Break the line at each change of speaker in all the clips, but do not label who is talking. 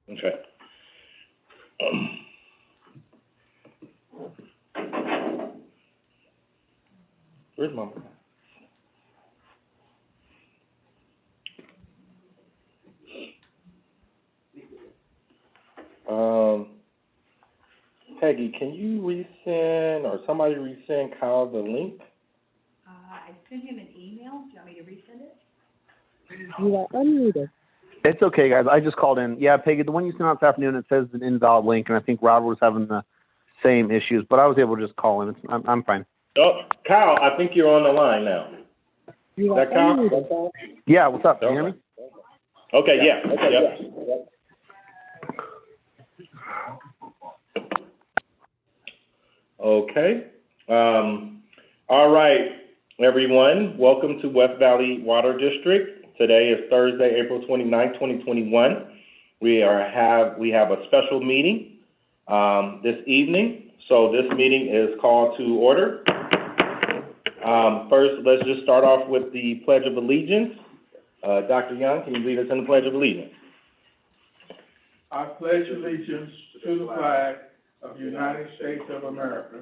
Okay. Where's Mama? Peggy, can you resend, or somebody resend Kyle the link?
I sent him an email. Do you want me to resend it?
You are unmuted.
It's okay, guys. I just called in. Yeah, Peggy, the one you sent out this afternoon, it says an invalid link, and I think Robert was having the same issues, but I was able to just call in. I'm fine.
Oh, Kyle, I think you're on the line now.
You
Is
are
that Kyle?
unmuted.
Yeah, what's up? Can you hear me?
Okay, yeah, yep. Okay. All right, everyone. Welcome to West Valley Water District. Today is Thursday, April 29th, 2021. We have a special meeting this evening. So this meeting is called to order. First, let's just start off with the Pledge of Allegiance. Dr. Young, can you lead us in the Pledge of Allegiance?
I pledge allegiance to the flag of the United States of America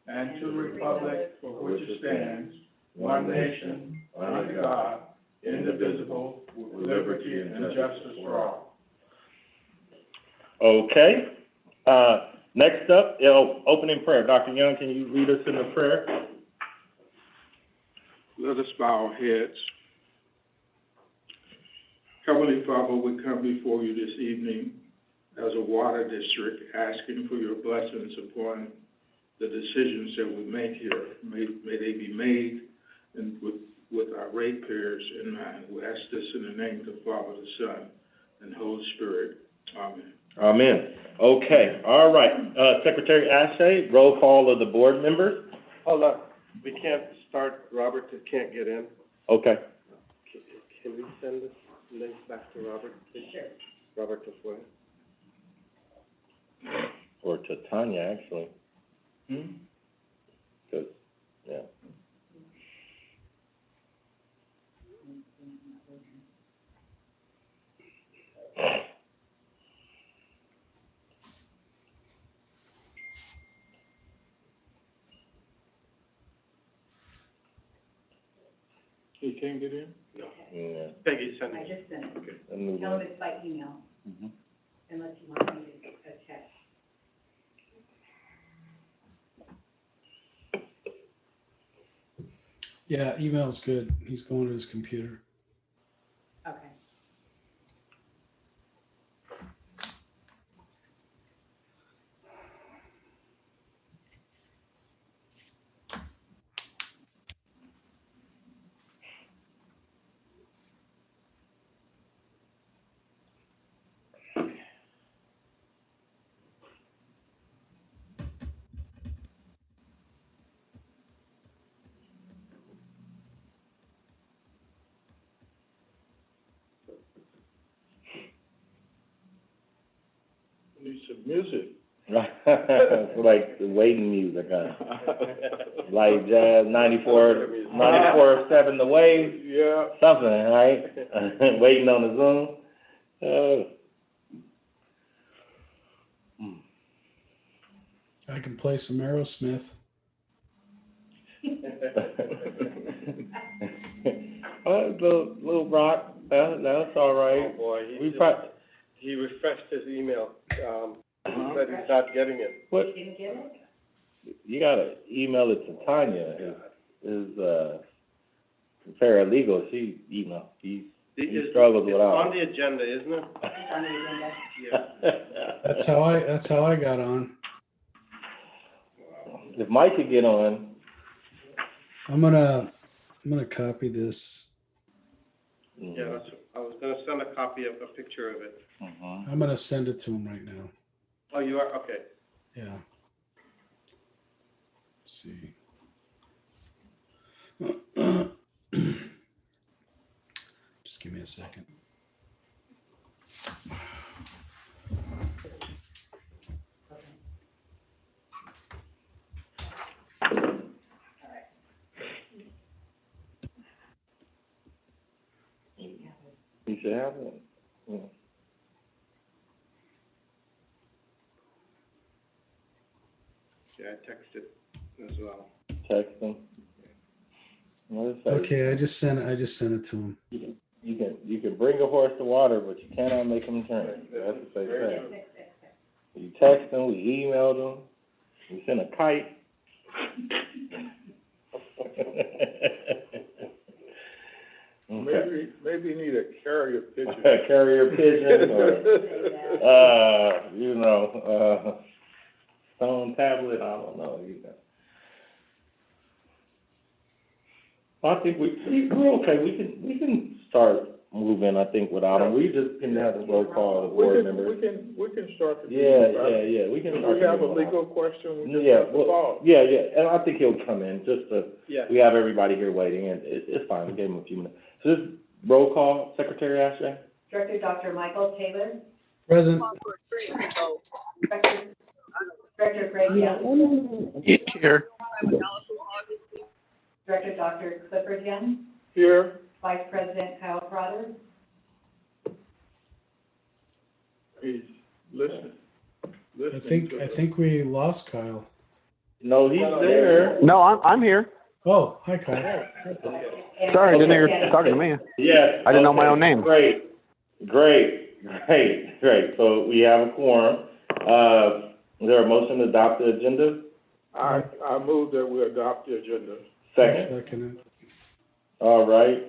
and to the republic for which it stands, one nation, under God, indivisible, with liberty and justice for all.
Okay. Next up, opening prayer. Dr. Young, can you lead us in the prayer?
Let us bow our heads. Heavenly Father, we come before you this evening as a water district, asking for your blessings upon the decisions that we make here. May they be made and with our ratepayers in mind. We ask this in the name of the Father, the Son, and Holy Spirit. Amen.
Amen. Okay, all right. Secretary Ashe, roll call of the board members.
Hold on, we can't start, Robert can't get in.
Okay.
Can we send this link back to Robert, please? Sure. Robert Tafoya.
Or to Tanya, actually. Good, yeah.
He can't get in?
No.
Yeah.
Peggy, send
I
it.
just sent it.
Okay.
Tell him it's by email, unless you want me to attach.
Yeah, email's good. He's going to his computer.
Okay.
Need some music.
It's like the waiting music, huh? Like jazz, 94.7 The Wave,
Yeah.
something, right? Waiting on the Zoom.
I can play some Aerosmith.
Little rock, that's all right.
Oh, boy, he refreshed his email, said he's not getting it.
What,
You didn't get it?
you gotta email it to Tanya, his paralegal, he struggles
It's
without.
on the agenda, isn't it?
It's on the agenda.
Yeah.
That's how I got on.
If Mike could get on.
I'm gonna copy this.
Yeah, I was gonna send a copy of a picture of it.
I'm gonna send it to him right now.
Oh, you are, okay.
Yeah. Let's see. Just give me a second.
should have one. Yeah.
Yeah, I texted as well.
Text them. What is that?
Okay, I just sent it to him.
You can bring a horse to water, but you cannot make him drink. That's what they say. You text them, we email them, we send a kite. Okay.
Maybe you need a carrier pigeon.
Carrier pigeon or, stone tablet, I don't know, I think we're okay, we can start moving, I think, without them. We just can have the roll call of the board members.
We can start the
Yeah,
meeting.
we can
If
start.
we have a
the
legal question, we just
Yeah,
have to
well,
follow.
yeah, and I think he'll come in, just to,
Yeah.
we have everybody here waiting, and it's fine, we gave him a few minutes. So just roll call, Secretary Ashley?
Director Dr. Michael Taylor,
Present.
Director Greg Young,
Here.
Director Dr. Clifford Young,
Here,
Vice President Kyle Prodder,
he's listening.
I think we lost Kyle.
No, he's there.
No, I'm here.
Oh, hi Kyle.
and
Sorry, I didn't know you
President
were talking to me.
Yes.
I didn't know my
okay,
own name.
Great. So we have a quorum. Is there a motion to adopt the agenda?
I move that we adopt the agenda.
I'll
Second.
second it.
All right.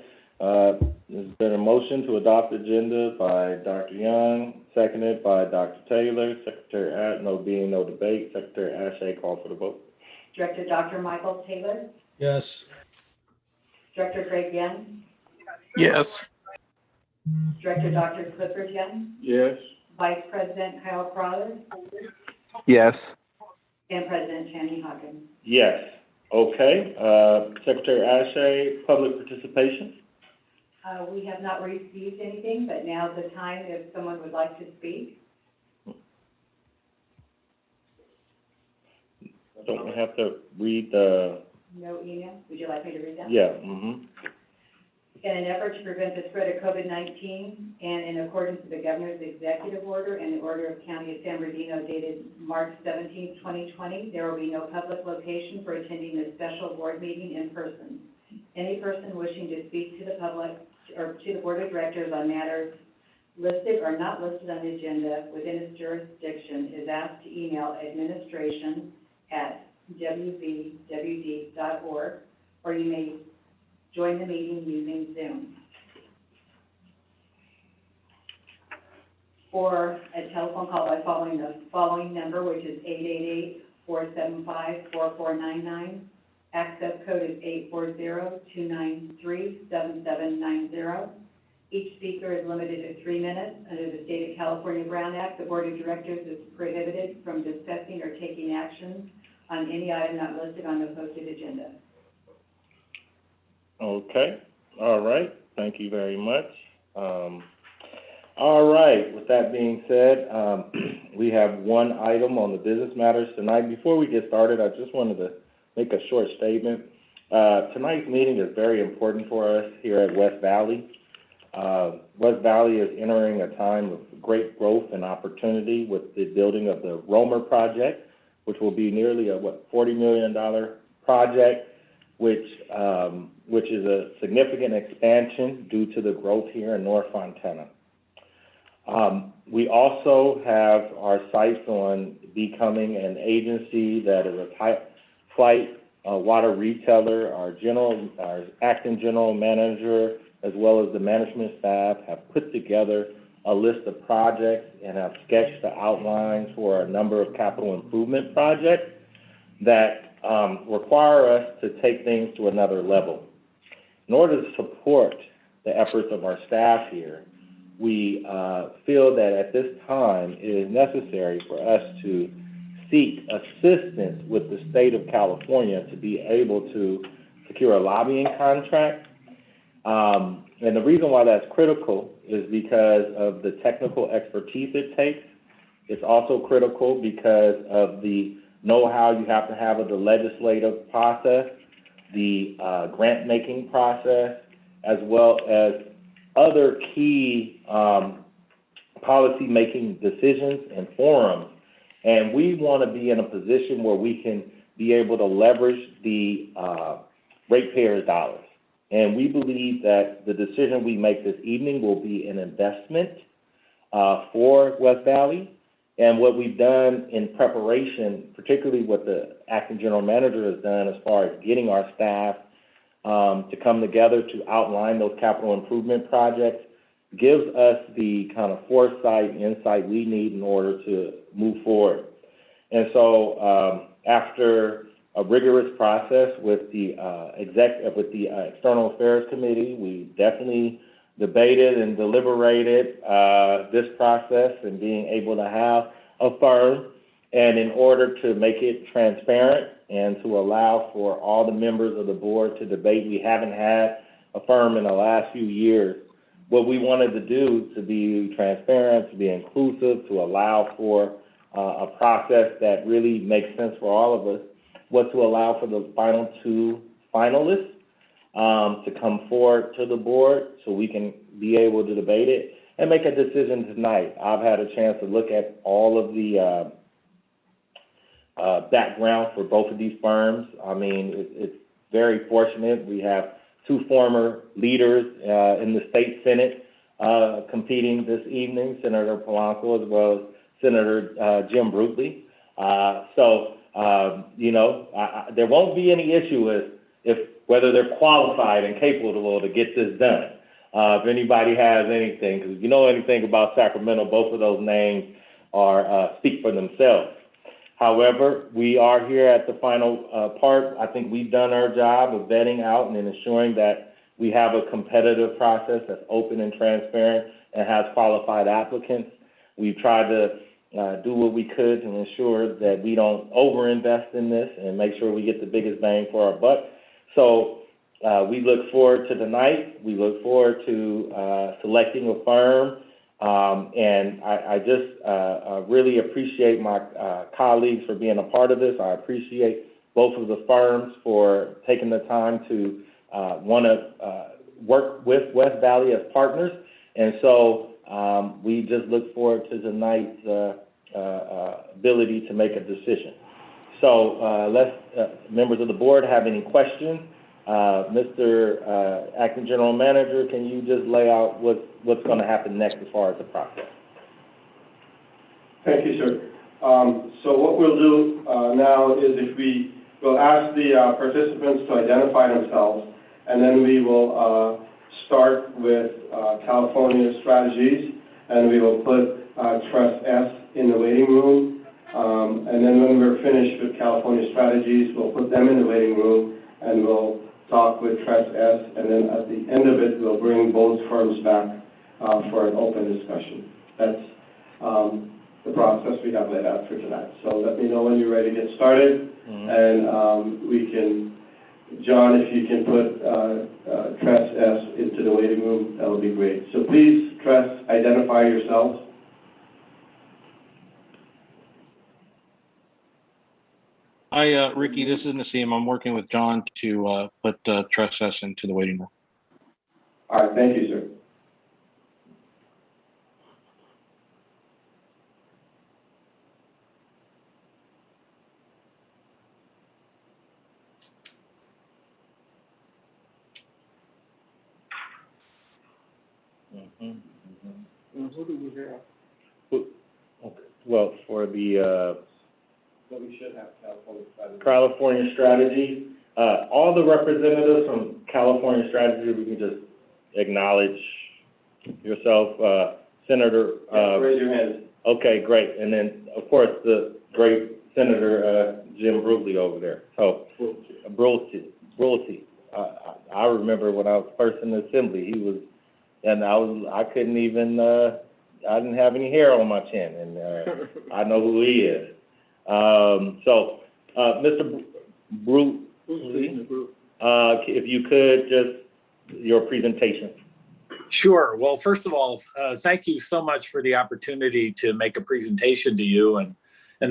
There's been a motion to adopt the agenda by Dr. Young, seconded by Dr. Taylor. Secretary being no debate, Secretary Ashe, call for the vote.
Director Dr. Michael Taylor,
Yes.
Director Greg Young,
Yes.
Director Dr. Clifford Young,
Yes,
Vice President Kyle Prodder,
Yes.
and President Channing Hawkins.
Yes. Okay. Secretary Ashe, public participation?
We have not received anything, but now's the time if someone would like to speak.
Don't we have to read the,
No email. Would you like me to read that?
yeah,
In an effort to prevent the spread of COVID-19 and in accordance with the governor's executive order and the order of County of San Bernardino dated March 17, 2020, there will be no public location for attending this special board meeting in person. Any person wishing to speak to the public or to the board of directors on matters listed or not listed on the agenda within its jurisdiction is asked to email administration@wvwd.org, or you may join the meeting using Zoom. Or a telephone call by following the following number, which is 888-475-4499. Access code is 840-293-7790. Each speaker is limited to 3 minutes. Under the State of California Brown Act, the Board of Directors is prohibited from discussing or taking action on any item not listed on the posted agenda.
Okay. All right. Thank you very much. All right. With that being said, we have one item on the business matters tonight. Before we get started, I just wanted to make a short statement. Tonight's meeting is very important for us here at West Valley. West Valley is entering a time of great growth and opportunity with the building of the Romer project, which will be nearly a, $40 million project, which is a significant expansion due to the growth here in North Fontana. We also have our sights on becoming an agency that is a flight water retailer. Our acting general manager, as well as the management staff, have put together a list of projects and have sketched the outlines for a number of capital improvement projects that require us to take things to another level. In order to support the efforts of our staff here, we feel that at this time it is necessary for us to seek assistance with the state of California to be able to secure a lobbying contract. And the reason why that's critical is because of the technical expertise it takes. It's also critical because of the know-how you have to have of the legislative process, the grant-making process, as well as other key policy-making decisions and forums. And we want to be in a position where we can be able to leverage the ratepayers' dollars. And we believe that the decision we make this evening will be an investment for West Valley. And what we've done in preparation, particularly what the acting general manager has done as far as getting our staff to come together to outline those capital improvement projects, gives us the kind of foresight and insight we need in order to move forward. And so after a rigorous process with the External Affairs Committee, we definitely debated and deliberated this process and being able to have a firm. And in order to make it transparent and to allow for all the members of the board to debate, we haven't had a firm in the last few years. What we wanted to do to be transparent, to be inclusive, to allow for a process that really makes sense for all of us, was to allow for the final two finalists to come forward to the board so we can be able to debate it and make a decision tonight. I've had a chance to look at all of the background for both of these firms. I mean, it's very fortunate. We have two former leaders in the state Senate competing this evening, Senator Polanco as well as Senator Jim Brutely. There won't be any issue with whether they're qualified and capable to get this done. If anybody has anything, because if you know anything about Sacramento, both of those names speak for themselves. However, we are here at the final part. I think we've done our job of vetting out and ensuring that we have a competitive process that's open and transparent and has qualified applicants. We've tried to do what we could to ensure that we don't overinvest in this and make sure we get the biggest bang for our buck. So we look forward to tonight. We look forward to selecting a firm. And I just really appreciate my colleagues for being a part of this. I appreciate both of the firms for taking the time to want to work with West Valley as partners. And so we just look forward to tonight's ability to make a decision. So members of the board have any questions? Mr. Acting General Manager, can you just lay out what's going to happen next as far as the process?
Thank you, sir. So what we'll do now is we'll ask the participants to identify themselves, and then we will start with California Strategies, and we will put Trust S in the waiting room. And then when we're finished with California Strategies, we'll put them in the waiting room, and we'll talk with Trust S, and then at the end of it, we'll bring both firms back for an open discussion. That's the process we have laid out for tonight. So let me know when you're ready to get started, and we can, John, if you can put Trust S into the waiting room, that would be great. So please, Trust, identify yourselves.
Hi, Ricky, this is Nassim. I'm working with John to put Trust S into the waiting room.
All right, thank you, sir. Who do we have?
Okay. Well, for the
But we should have
California Strategy, all the representatives from California Strategy, we can just acknowledge yourself, Senator.
Raise your hand.
Okay, great. And then, of course, the great Senator Jim Brutely over there. So, Brutely. I remember when I was first in the Assembly, I couldn't even, I didn't have any hair on my chin, and I know who he is. Mr. Brutely, if you could, just your presentation.
Sure. Well, first of all, thank you so much for the opportunity to make a presentation to you, and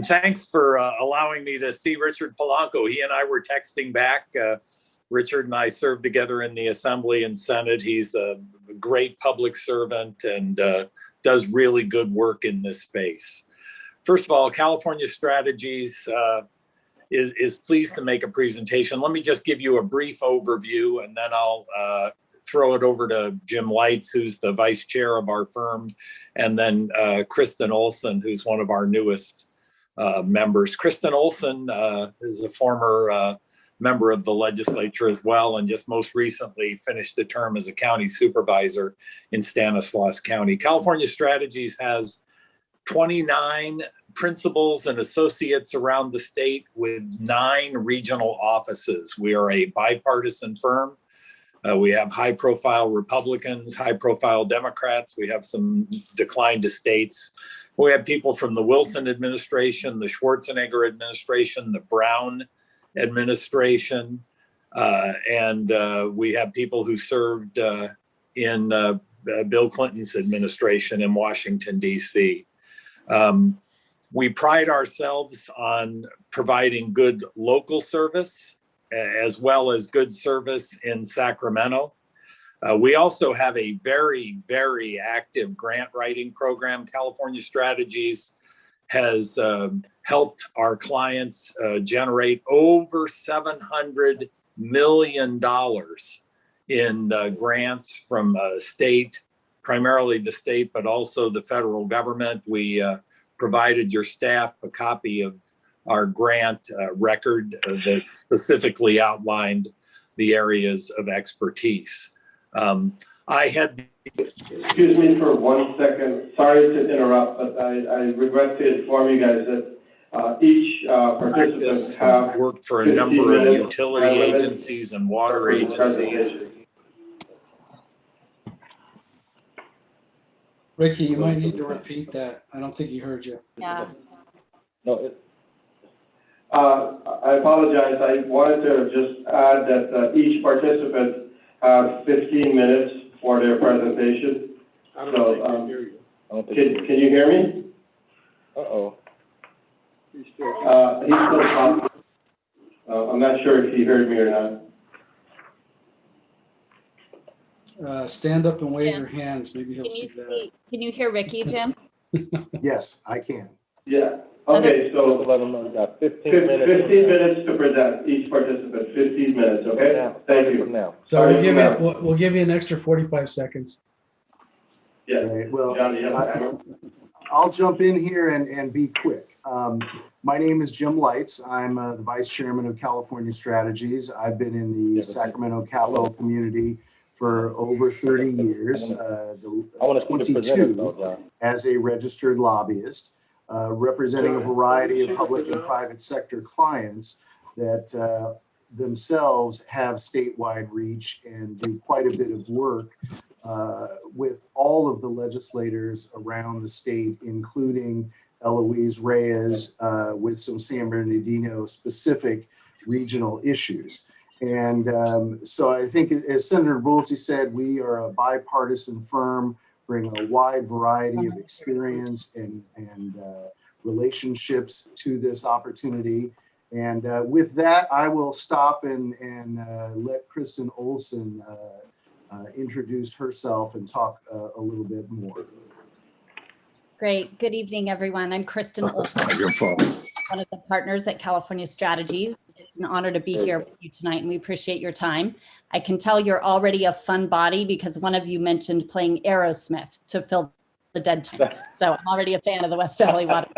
thanks for allowing me to see Richard Polanco. He and I were texting back. Richard and I served together in the Assembly and Senate. He's a great public servant and does really good work in this space. First of all, California Strategies is pleased to make a presentation. Let me just give you a brief overview, and then I'll throw it over to Jim Lights, who's the vice chair of our firm, and then Kristen Olson, who's one of our newest members. Kristen Olson is a former member of the legislature as well, and just most recently finished a term as a county supervisor in Stanislaus County. California Strategies has 29 principals and associates around the state with 9 regional offices. We are a bipartisan firm. We have high-profile Republicans, high-profile Democrats. We have some declined estates. We have people from the Wilson administration, the Schwarzenegger administration, the Brown administration, and we have people who served in Bill Clinton's administration in Washington, D.C. We pride ourselves on providing good local service as well as good service in Sacramento. We also have a very, very active grant writing program. California Strategies has helped our clients generate over $700 million in grants from state, primarily the state, but also the federal government. We provided your staff a copy of our grant record that specifically outlined the areas of expertise. I had...
Excuse me for 1 second. Sorry to interrupt, but I regret to inform you guys that each participant have
worked for a number of utility agencies and water agencies.
Ricky, you might need to repeat that. I don't think he heard you.
Yeah.
No,
I apologize. I wanted to just add that each participant has 15 minutes for their presentation.
I don't think I hear you.
Can you hear me?
Uh-oh.
He's still talking. I'm not sure if he heard me or not.
Stand up and wave
Yeah.
your hands. Maybe he'll see that.
Can you hear Ricky, Jim?
Yes, I can.
Yeah. Okay, so
Let them know you got 15
15
minutes.
minutes to present, each participant, 15 minutes, okay?
Now,
Thank
from
you.
now.
So
Sorry
we'll give
for
you,
that.
we'll give you an extra 45 seconds.
Yeah.
Right, well,
Johnny, you have a timer?
I'll jump in here and be quick. My name is Jim Lights. I'm the vice chairman of California Strategies. I've been in the Sacramento capital community for over 30 years,
I want to see the presenters
22
though, John.
as a registered lobbyist, representing a variety of public and private sector clients that themselves have statewide reach and do quite a bit of work with all of the legislators around the state, including Eloise Reyes with some San Bernardino specific regional issues. And so I think, as Senator Brulte said, we are a bipartisan firm, bring a wide variety of experience and relationships to this opportunity. And with that, I will stop and let Kristen Olson introduce herself and talk a little bit more.
Great. Good evening, everyone. I'm Kristen Olson, one of the partners at California Strategies. It's an honor to be here with you tonight, and we appreciate your time. I can tell you're already a fun body because one of you mentioned playing Aerosmith to fill the dead time. So I'm already a fan of the West Valley Water.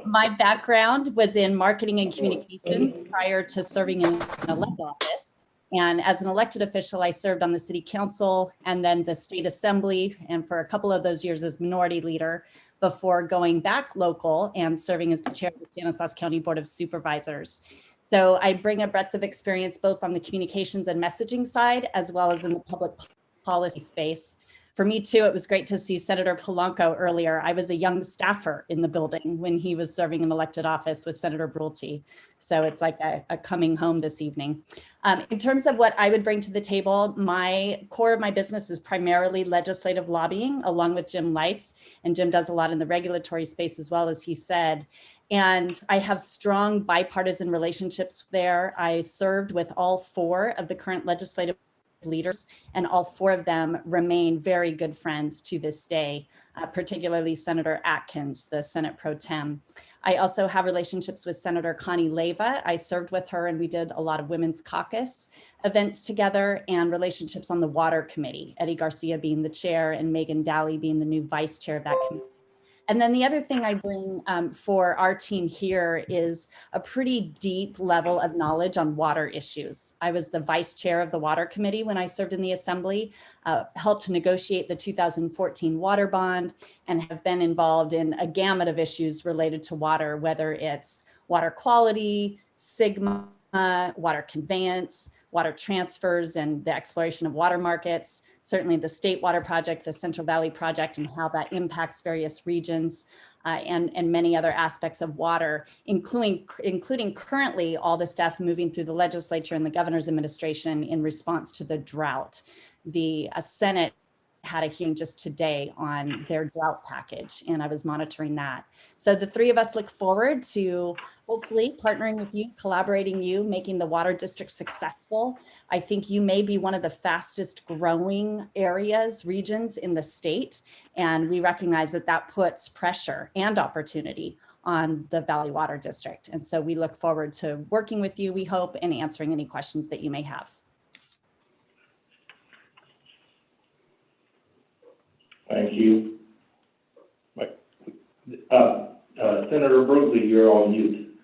My background was in marketing and communications prior to serving in an elected office. And as an elected official, I served on the city council and then the state assembly, and for a couple of those years as minority leader before going back local and serving as the chair of the Stanislaus County Board of Supervisors. So I bring a breadth of experience both on the communications and messaging side, as well as in the public policy space. For me too, it was great to see Senator Polanco earlier. I was a young staffer in the building when he was serving in elected office with Senator Brulte. So it's like a coming home this evening. In terms of what I would bring to the table, my core of my business is primarily legislative lobbying, along with Jim Lights. And Jim does a lot in the regulatory space as well, as he said. And I have strong bipartisan relationships there. I served with all 4 of the current legislative leaders, and all four of them remain very good friends to this day, particularly Senator Atkins, the Senate Pro Tem. I also have relationships with Senator Connie Leyva. I served with her and we did a lot of Women's Caucus events together, and relationships on the Water Committee, Eddie Garcia being the chair and Megan Daly being the new vice chair of that committee. And then the other thing I bring for our team here is a pretty deep level of knowledge on water issues. I was the vice chair of the Water Committee when I served in the Assembly, helped to negotiate the 2014 water bond, and have been involved in a gamut of issues related to water, whether it's water quality, SGMA, water conveyance, water transfers, and the exploration of water markets, certainly the State Water Project, the Central Valley Project, and how that impacts various regions, and many other aspects of water, including currently all the stuff moving through the legislature and the governor's administration in response to the drought. The Senate had a hearing just today on their drought package, and I was monitoring that. So the three of us look forward to hopefully partnering with you, collaborating you, making the water district successful. I think you may be one of the fastest growing areas, regions in the state, and we recognize that that puts pressure and opportunity on the Valley Water District. And so we look forward to working with you, we hope, and answering any questions that you may have.
Thank you. Senator Brookley, you're on mute.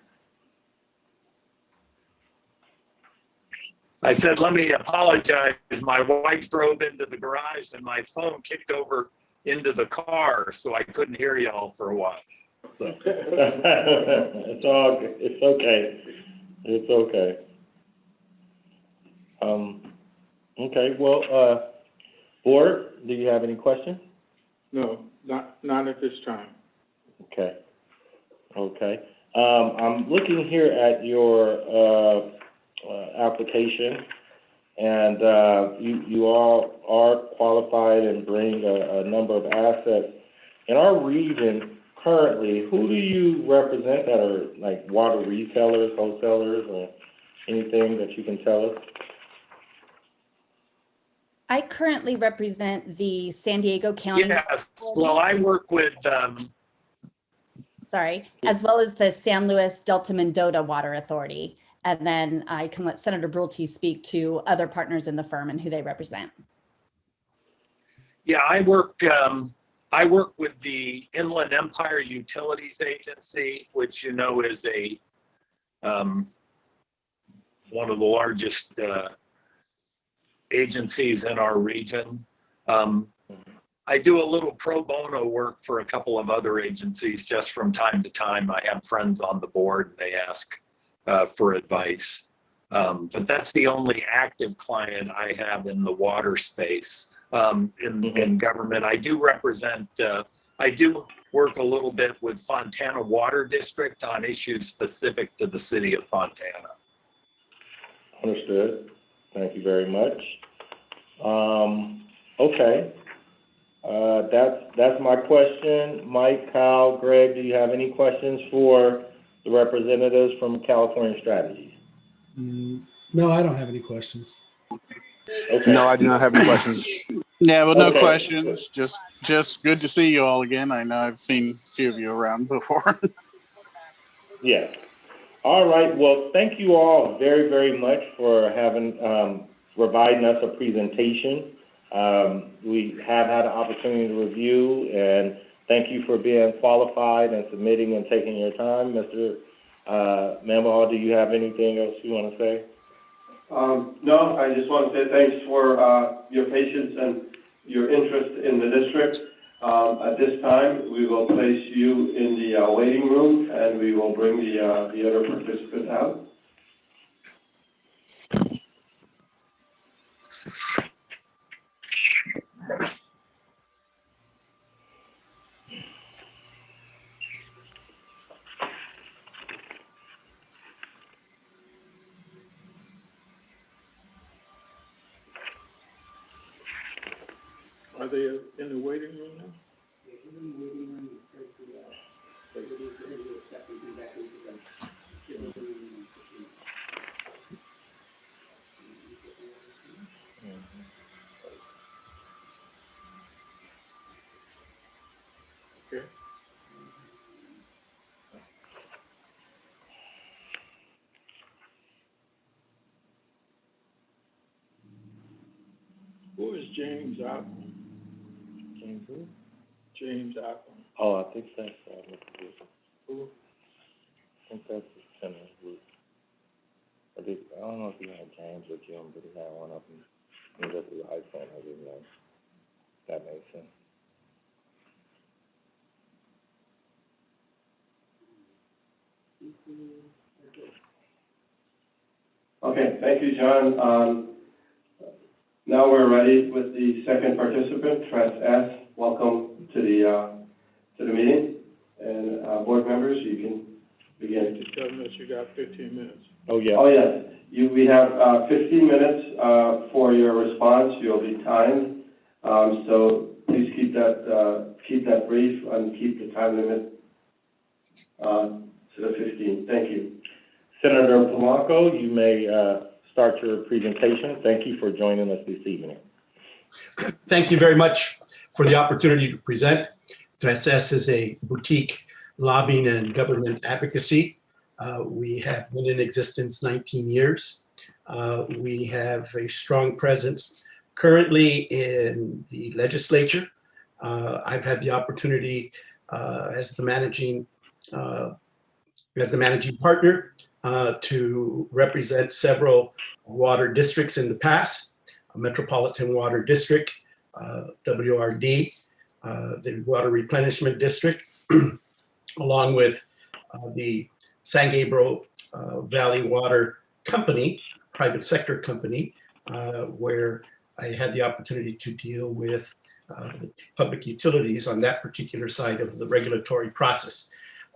I said, let me apologize. My wife drove into the garage and my phone kicked over into the car, so I couldn't hear y'all for a while. So
It's all good. It's okay. It's okay. Okay. Well, board, do you have any questions?
No, not at this time.
Okay. Okay. I'm looking here at your application, and you all are qualified and bring a number of assets. In our region currently, who do you represent that are like water retailers, wholesalers, or anything that you can tell us?
I currently represent the San Diego County.
yes, well, I work with
as well as the San Luis Delta Mendota Water Authority. And then I can let Senator Brulte speak to other partners in the firm and who they represent.
Yeah, I work with the Inland Empire Utilities Agency, which you know is a one of the largest agencies in our region. I do a little pro bono work for a couple of other agencies just from time to time. I have friends on the board and they ask for advice. But that's the only active client I have in the water space. In government, I do represent, I do work a little bit with Fontana Water District on issues specific to the city of Fontana.
Understood. Thank you very much. Okay. That's my question. Mike, Kyle, Greg, do you have any questions for the representatives from California Strategies?
No, I don't have any questions.
Okay.
No, I do not have any questions.
Yeah, but no
Okay.
questions. Just good to see you all again. I know I've seen a few of you around before.
Yeah. All right. Well, thank you all very, very much for having providing us a presentation. We have had an opportunity to review, and thank you for being qualified and submitting and taking your time. Mr. Mamahal, do you have anything else you want to say?
No, I just want to say thanks for your patience and your interest in the district. At this time, we will place you in the waiting room, and we will bring the other participants out.
Are they in the waiting room now? James Ockman.
James who?
James Ockman.
Oh, I think that's, who? I think that's the center group. I don't know if he had James or Jim, but he had one of them. He was the iPhone, I didn't know. That makes sense.
Okay, thank you, John. Now we're ready with the second participant, Tress S. Welcome to the meeting. And board members, you can begin.
Just tell us you got 15 minutes.
Oh, yeah.
Oh, yes. We have 15 minutes for your response. You'll be timed. So please keep that brief and keep the time limit to the 15. Thank you.
Senator Polanco, you may start your presentation. Thank you for joining us this evening.
Thank you very much for the opportunity to present. Tres S is a boutique lobbying and government advocacy. We have been in existence 19 years. We have a strong presence currently in the legislature. I've had the opportunity as the managing partner to represent several water districts in the past, a Metropolitan Water District, WRD, the Water Replenishment District, along with the San Gabriel Valley Water Company, private sector company, where I had the opportunity to deal with the public utilities on that particular side of the regulatory process.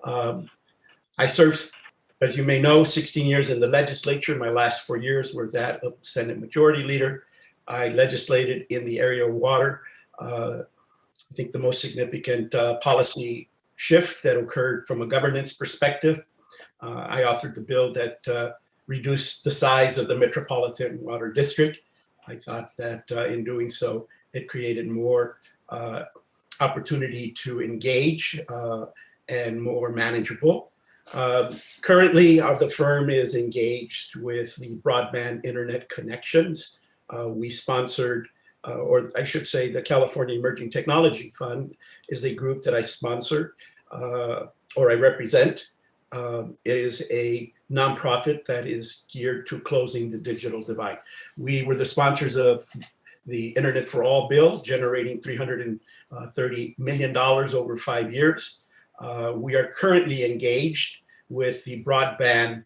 I served, as you may know, 16 years in the legislature. My last 4 years were that of Senate Majority Leader. I legislated in the area of water. I think the most significant policy shift that occurred from a governance perspective, I authored the bill that reduced the size of the Metropolitan Water District. I thought that in doing so, it created more opportunity to engage and more manageable. Currently, the firm is engaged with the broadband internet connections. We sponsored, or I should say the California Emerging Technology Fund is a group that I sponsor or I represent. It is a nonprofit that is geared to closing the digital divide. We were the sponsors of the Internet for All bill, generating $330 million over 5 years. We are currently engaged with the broadband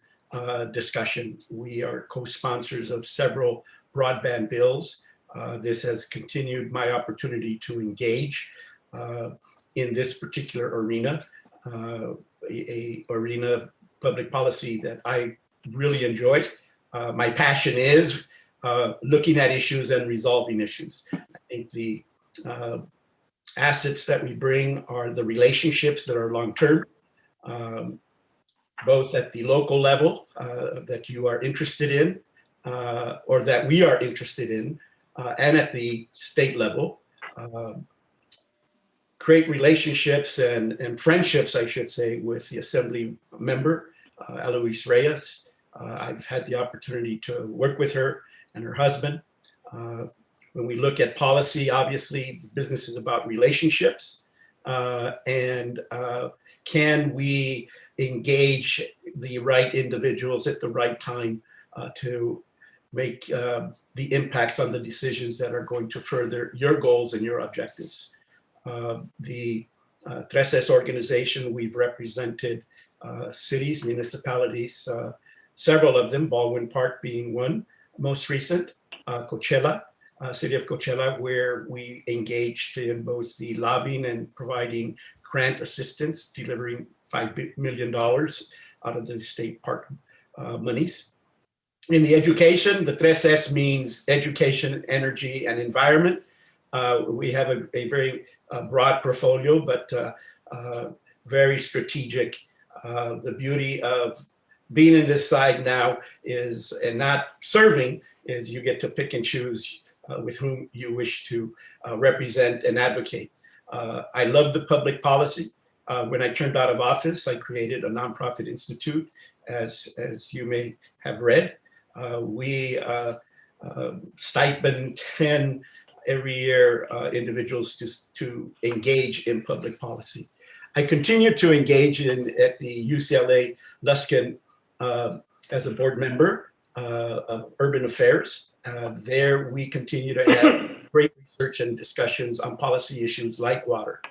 discussion. We are co-sponsors of several broadband bills. This has continued my opportunity to engage in this particular arena, a arena public policy that I really enjoy. My passion is looking at issues and resolving issues. I think the assets that we bring are the relationships that are long-term, both at the local level that you are interested in or that we are interested in, and at the state level. Create relationships and friendships, I should say, with the Assembly member, Eloise Reyes. I've had the opportunity to work with her and her husband. When we look at policy, obviously, the business is about relationships. And can we engage the right individuals at the right time to make the impacts on the decisions that are going to further your goals and your objectives? The Tres S organization, we've represented cities, municipalities, several of them, Baldwin Park being one, most recent, Coachella, city of Coachella, where we engaged in both the lobbying and providing grant assistance, delivering $5 million out of the state park monies. In the education, the Tres S means education, energy, and environment. We have a very broad portfolio, but very strategic. The beauty of being in this side now is, and not serving, is you get to pick and choose with whom you wish to represent and advocate. I love the public policy. When I turned out of office, I created a nonprofit institute, as you may have read. We stipend 10 every year individuals to engage in public policy. I continue to engage at the UCLA Luskin as a board member of Urban Affairs. There we continue to have great research and discussions on policy issues like water.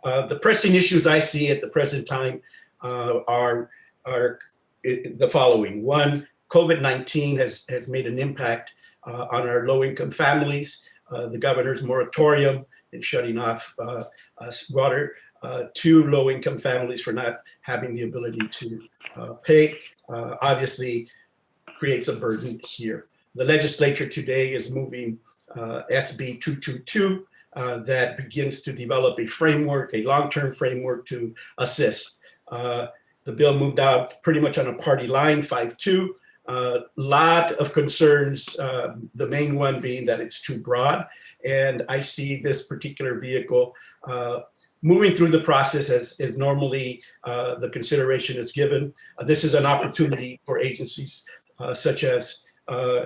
The pressing issues I see at the present time are the following. One, COVID-19 has made an impact on our low-income families. The governor's moratorium in shutting off water to low-income families for not having the ability to pay obviously creates a burden here. The legislature today is moving SB 222 that begins to develop a framework, a long-term framework to assist. The bill moved out pretty much on a party line, 5-2. Lot of concerns, the main one being that it's too broad. And I see this particular vehicle moving through the process as normally the consideration is given. This is an opportunity for agencies such as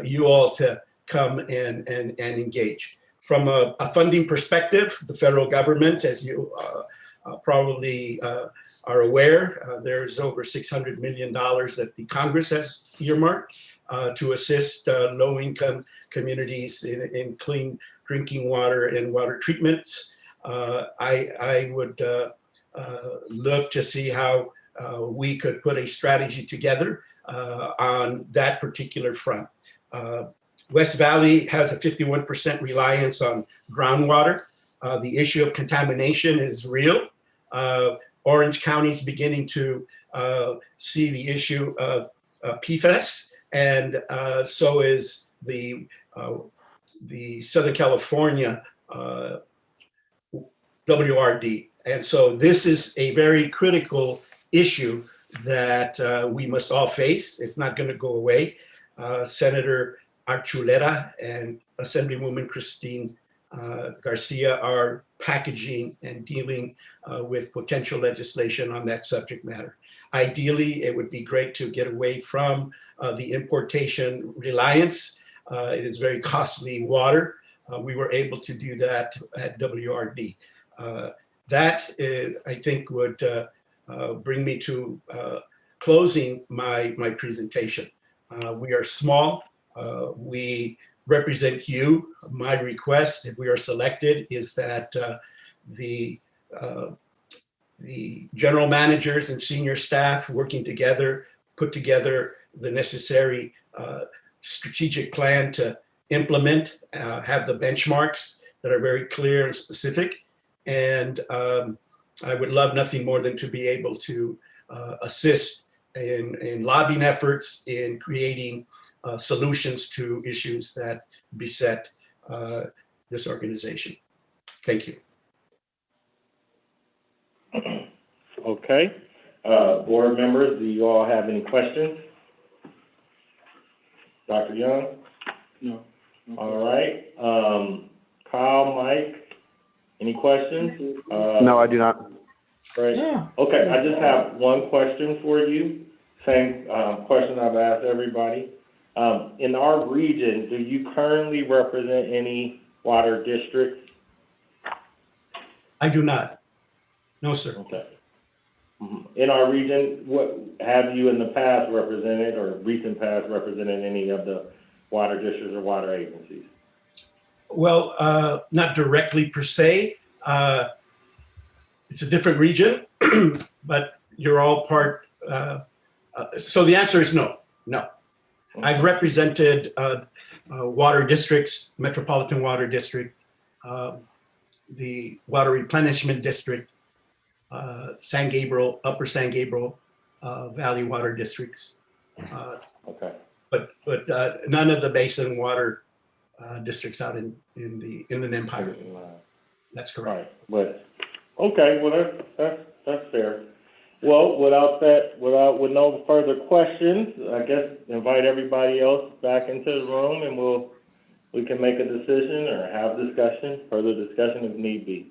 you all to come and engage. From a funding perspective, the federal government, as you probably are aware, there's over $600 million that the Congress has earmarked to assist low-income communities in clean drinking water and water treatments. I would look to see how we could put a strategy together on that particular front. West Valley has a 51% reliance on groundwater. The issue of contamination is real. Orange County is beginning to see the issue of PFAS, and so is the Southern California WRD. And so this is a very critical issue that we must all face. It's not going to go away. Senator Archuleta and Assemblywoman Christine Garcia are packaging and dealing with potential legislation on that subject matter. Ideally, it would be great to get away from the importation reliance. It is very costly water. We were able to do that at WRD. That, I think, would bring me to closing my presentation. We are small. We represent you. My request, if we are selected, is that the general managers and senior staff working together put together the necessary strategic plan to implement, have the benchmarks that are very clear and specific. And I would love nothing more than to be able to assist in lobbying efforts, in creating solutions to issues that beset this organization. Thank you.
Okay. Board members, do you all have any questions? Dr. Young?
No.
All right. Kyle, Mike, any questions?
No, I do not.
Great. Okay, I just have one question for you. Same question I've asked everybody. In our region, do you currently represent any water districts?
I do not. No, sir.
Okay. In our region, what have you in the past represented, or recent past represented, any of the water districts or water agencies?
Well, not directly per se. It's a different region, but you're all part. So the answer is no, no.
Okay.
I've represented water districts, Metropolitan Water District, the Water Replenishment District, San Gabriel, Upper San Gabriel Valley Water Districts.
Okay.
But none of the basin water districts out in the Inland Empire. That's correct.
Right. But okay, well that's fair. Well, with no further questions, I guess invite everybody else back into the room, and we can make a decision or have further discussion if need be.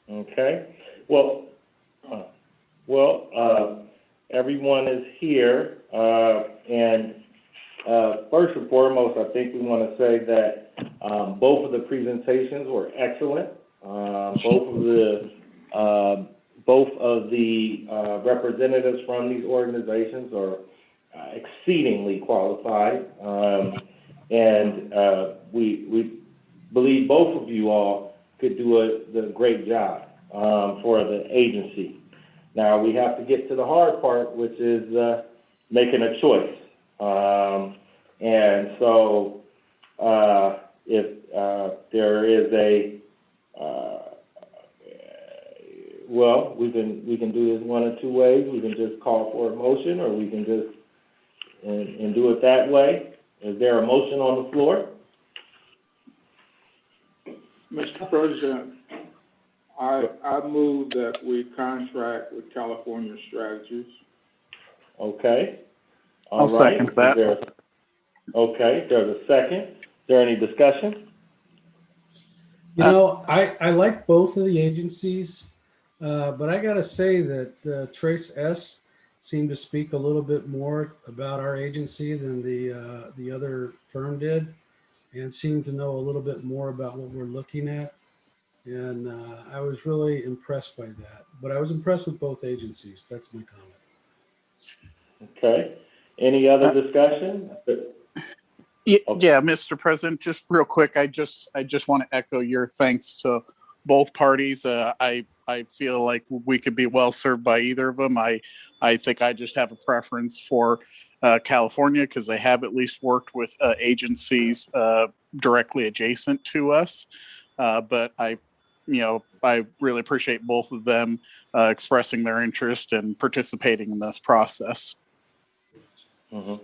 Okay. Well, everyone is here, and first and foremost, I think we want to say that both of the presentations were excellent. Both of the representatives from these organizations are exceedingly qualified, and we believe both of you all could do a great job for the agency. Now, we have to get to the hard part, which is making a choice. And so if there is we can do this one of two ways. We can just call for a motion, or we can just and do it that way. Is there a motion on the floor?
Mr. President, I move that we contract with California Strategies.
Okay.
I'll second that.
Okay, there's a second. Is there any discussion?
You know, I like both of the agencies, but I got to say that Trace S seemed to speak a little bit more about our agency than the other firm did, and seemed to know a little bit more about what we're looking at. And I was really impressed by that. But I was impressed with both agencies. That's my comment.
Okay. Any other discussion?
Yeah, Mr. President, just real quick, I just want to echo your thanks to both parties. I feel like we could be well served by either of them. I think I just have a preference for California because they have at least worked with agencies directly adjacent to us. But I really appreciate both of them expressing their interest and participating in this process.
Mm-hmm.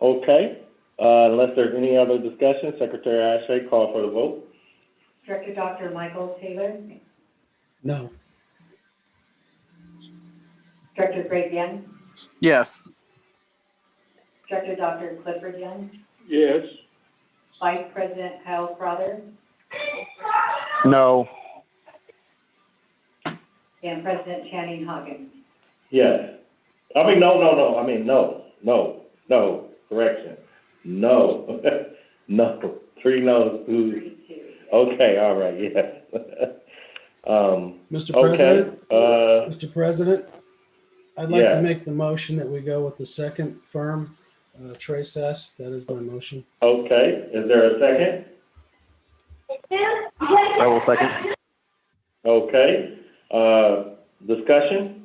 Okay. Unless there's any other discussion, Secretary Ashe, call for the vote.
Director Dr. Michael Taylor,
No.
Director Greg Young,
Yes.
Director Dr. Clifford Young,
Yes.
Vice President Kyle Crowther,
No.
and President Channing Hawkins.
Yes. I mean, no. Correction. No. No. 3 no's. Okay, all right, yes.
Mr.
Okay.
President, Mr. President, I'd like
Yeah.
to make the motion that we go with the second firm, Trace S. That is my motion.
Okay, is there a second?
I will second.
Okay, discussion?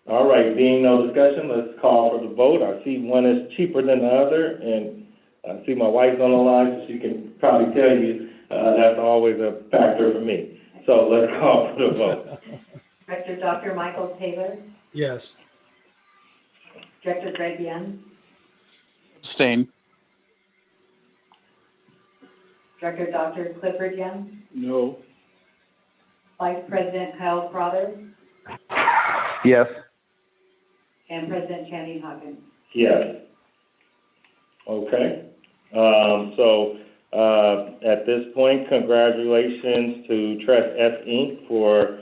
All right, being no discussion, let's call for the vote. I see one is cheaper than the other, and I see my wife's on the line, so she can probably tell you, that's always a factor for me. So let's call for the vote.
Director Dr. Michael Taylor,
Yes.
Director Greg Young,
Abstain.
Director Dr. Clifford Young,
No.
Vice President Kyle Crowther,
Yes.
and President Channing Hawkins.
Yes. Okay. At this point, congratulations to Tress S. Inc. for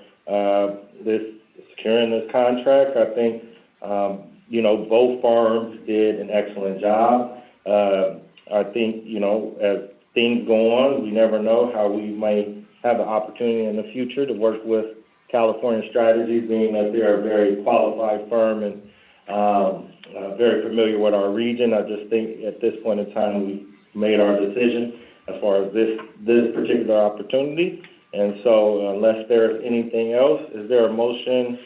securing this contract. I think, both firms did an excellent job. I think, as things go on, we never know how we might have the opportunity in the future to work with California Strategies, being that they're a very qualified firm and very familiar with our region. I just think at this point in time, we made our decision as far as this particular opportunity. And so unless there's anything else, is there a motion?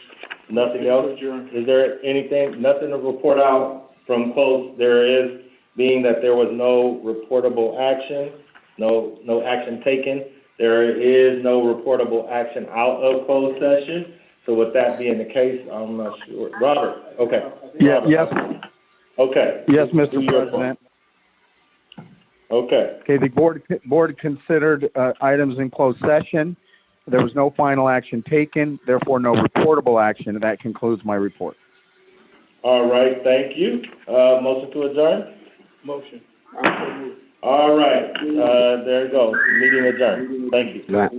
Nothing else? Is there anything, nothing to report out from close? There is, being that there was no reportable action, no action taken. There is no reportable action out of closed session. So with that being the case, I'm not sure. Robert, okay.
Yeah,
Robert.
yes.
Okay.
Yes, Mr. President.
Okay.
Okay, the board considered items in closed session. There was no final action taken, therefore no reportable action. That concludes my report.
All right, thank you. Motion to adjourn?
Motion.
All right, there you go. Meeting adjourned. Thank you.
Right.